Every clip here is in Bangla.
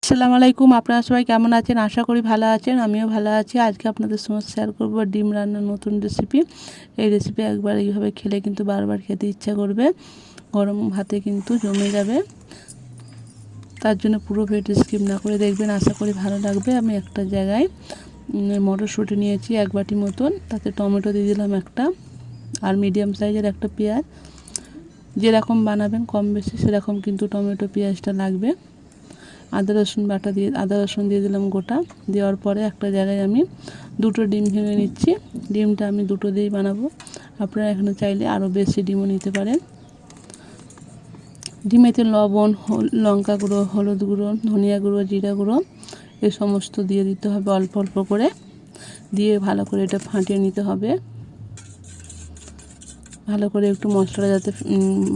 আসসালামু আলাইকুম। আপনারা সবাই কেমন আছেন? আশা করি ভালো আছেন। আমিও ভালো আছি। আজকে আপনাদের সঙ্গে শেয়ার করব ডিম রান্নার নতুন রেসিপি। এই রেসিপি একবার এইভাবে খেলে কিন্তু বারবার খেতে ইচ্ছা করবে। গরম ভাতে কিন্তু জমে যাবে। তার জন্য পুরো ভিডিও স্কিপ না করে দেখবেন, আশা করি ভালো লাগবে। আমি একটা জায়গায় মটরশুঁটি নিয়েছি 1 বাটি মতন, তাতে টমেটো দিয়ে দিলাম একটা, আর মিডিয়াম সাইজের একটা পেঁয়াজ। যেরকম বানাবেন কম বেশি সেরকম কিন্তু টমেটো পেঁয়াজটা লাগবে। আদা রসুন দিয়ে দিলাম গোটা। দেওয়ার পরে একটা জায়গায় আমি 2টো ডিম ভেঙে নিচ্ছি। ডিমটা আমি 2টো দিয়েই বানাবো। আপনারা এখানে চাইলে আরও বেশি ডিমও নিতে পারেন। ডিমেতে লবণ, লঙ্কা গুঁড়ো, হলুদ গুঁড়ো, ধনিয়া গুঁড়ো, জিরা গুঁড়ো এই সমস্ত দিয়ে দিতে হবে অল্প অল্প করে। দিয়ে ভালো করে এটা ফাটিয়ে নিতে হবে। ভালো করে একটু মশলাটা যাতে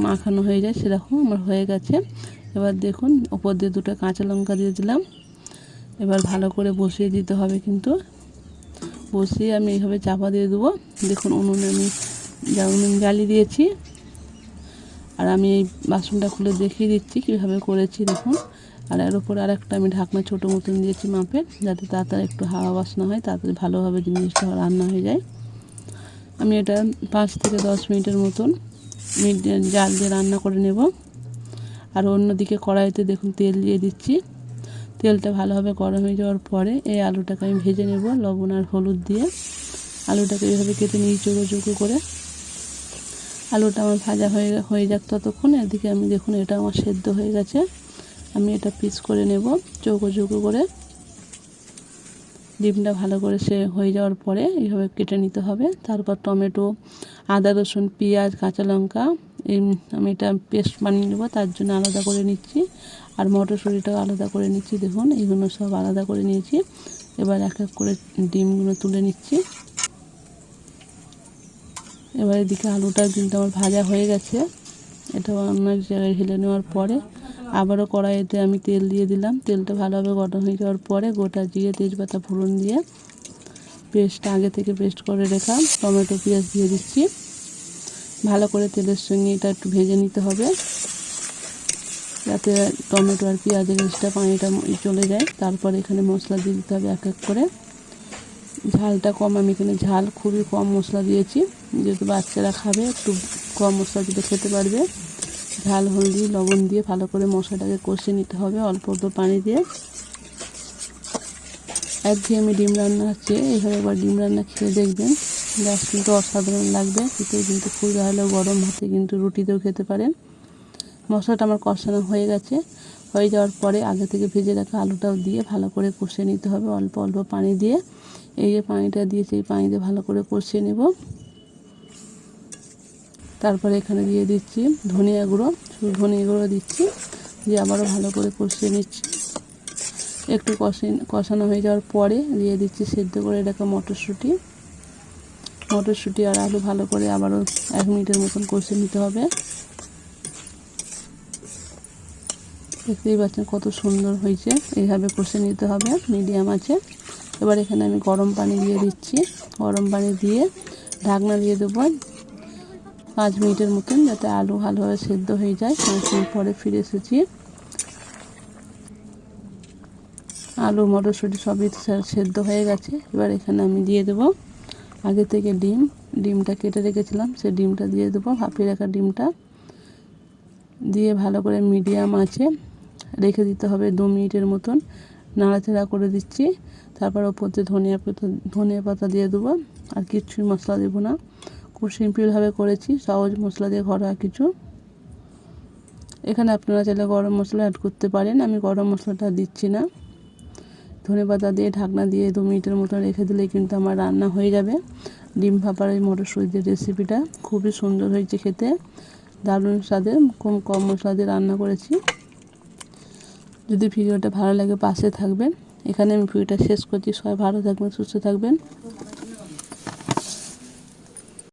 মাখানো হয়ে যায় সেরকম আমার হয়ে গেছে। এবার দেখুন উপর দিয়ে 2টা কাঁচা লঙ্কা দিয়ে দিলাম। এবার ভালো করে বসিয়ে দিতে হবে, কিন্তু বসিয়ে আমি এইভাবে চাপা দিয়ে দেবো। দেখুন উনুনে আমি উনুন জ্বালিয়ে দিয়েছি, আর আমি এই বাসনটা খুলে দেখিয়ে দিচ্ছি কীভাবে করেছি দেখুন। আর এর উপরে আরেকটা আমি ঢাকনা ছোটো মতন দিয়েছি মাপের, যাতে তাড়াতাড়ি একটু হাওয়া বাসনা হয়, তাড়াতাড়ি ভালোভাবে জিনিসটা রান্না হয়ে যায়। আমি এটা 5 থেকে 10 মিনিটের মতন জাল দিয়ে রান্না করে নেব। আর অন্যদিকে কড়াইতে দেখুন তেল দিয়ে দিচ্ছি। তেলটা ভালোভাবে গরম হয়ে যাওয়ার পরে এই আলুটাকে আমি ভেজে নেব লবণ আর হলুদ দিয়ে। আলুটাকে এইভাবে কেটে নিয়ে চৌকো চৌকো করে। আলুটা আমার ভাজা হয়ে যাক ততক্ষণ। এদিকে আমি দেখুন এটা আমার সেদ্ধ হয়ে গেছে। আমি এটা পিস করে নেব চৌকো চৌকো করে। ডিমটা ভালো করে সে হয়ে যাওয়ার পরে এইভাবে কেটে নিতে হবে। তারপর টমেটো, আদা রসুন, পেঁয়াজ, কাঁচা লঙ্কা আমি এটা পেস্ট বানিয়ে নেব, তার জন্য আলাদা করে নিচ্ছি। আর মটরশুঁটিটাও আলাদা করে নিচ্ছি। দেখুন এইগুলো সব আলাদা করে নিয়েছি। এবার এক এক করে ডিমগুলো তুলে নিচ্ছি। এবার এদিকে আলুটা কিন্তু আমার ভাজা হয়ে গেছে। এটা অন্য জায়গায় ঢেলে নেওয়ার পরে আবারও কড়াইতে আমি তেল দিয়ে দিলাম। তেলটা ভালোভাবে গরম হয়ে যাওয়ার পরে গোটা জিরে, তেজপাতা ফোড়ন দিয়ে আগে থেকে পেস্ট করে রেখা টমেটো পেঁয়াজ দিয়ে দিচ্ছি। ভালো করে তেলের সঙ্গে এটা একটু ভেজে নিতে হবে, যাতে টমেটো আর পেঁয়াজের এক্সট্রা পানিটা চলে যায়। তারপর এখানে মশলা দিয়ে দিতে হবে এক এক করে। ঝালটা কম, আমি এখানে ঝাল খুবই কম মশলা দিয়েছি, যেহেতু বাচ্চারা খাবে একটু কম মশলা দিতে খেতে পারবে। ঝাল, হলদি, লবণ দিয়ে ভালো করে মশলাটাকে কষিয়ে নিতে হবে অল্প অল্প পানি দিয়ে। একঘেয়েমি ডিম রান্না হচ্ছে, এইভাবে একবার ডিম রান্না খেয়ে দেখবেন, গ্যাস কিন্তু অসাধারণ লাগবে খেতে, কিন্তু খুবই ভালো। গরম ভাতে কিন্তু রুটিতেও খেতে পারেন। মশলাটা আমার কষানো হয়ে গেছে। হয়ে যাওয়ার পরে আগে থেকে ভেজে রাখা আলুটাও দিয়ে ভালো করে কষিয়ে নিতে হবে অল্প অল্প পানি দিয়ে। এই যে পানিটা দিয়েছি এই পানি দিয়ে ভালো করে কষিয়ে নেব। তারপরে এখানে দিয়ে দিচ্ছি ধনিয়া গুঁড়ো দিচ্ছি, দিয়ে আবারও ভালো করে কষিয়ে নিচ্ছি। একটু কষানো হয়ে যাওয়ার পরে দিয়ে দিচ্ছি সেদ্ধ করে রাখা মটরশুঁটি আর আলু ভালো করে আবারও 1 মিনিটের মতন কষিয়ে নিতে হবে। দেখতেই পাচ্ছেন কত সুন্দর হয়েছে। এইভাবে কষে নিতে হবে মিডিয়াম আছে। এবার এখানে আমি গরম পানি দিয়ে দিচ্ছি। গরম পানি দিয়ে ঢাকনা দিয়ে দেবো 5 মিনিটের মতন, যাতে আলু ভালোভাবে সেদ্ধ হয়ে যায়। 5 মিনিট পরে ফিরে এসেছি। আলু মটরশুঁটি সবই সেদ্ধ হয়ে গেছে। এবার এখানে আমি দিয়ে দেবো আগে থেকে ডিমটা কেটে রেখেছিলাম, সেই ডিমটা দিয়ে দেবো, ভাপিয়ে রাখা ডিমটা দিয়ে ভালো করে মিডিয়াম আছে রেখে দিতে হবে 2 মিনিটের মতন। নাড়াচাড়া করে দিচ্ছি। তারপর ওপর দিয়ে ধনিয়া পাতা দিয়ে দেবো। আর কিছুই মশলা দেবো না, খুব সিম্পলভাবে করেছি, সহজ মশলা দিয়ে ঘরোয়া কিছু। এখানে আপনারা চাইলে গরম মশলা অ্যাড করতে পারেন, আমি গরম মশলাটা দিচ্ছি না। ধনেপাতা দিয়ে ঢাকনা দিয়ে 2 মিনিটের মতন রেখে দিলেই কিন্তু আমার রান্না হয়ে যাবে ডিম ভাপার এই মটরশুঁটির রেসিপিটা। খুবই সুন্দর হয়েছে খেতে, দারুণ স্বাদের, কম মশলা দিয়ে রান্না করেছি। যদি ভিডিওটা ভালো লাগে পাশে থাকবেন। এখানে আমি ভিডিওটা শেষ করছি। সবাই ভালো থাকবেন, সুস্থ থাকবেন।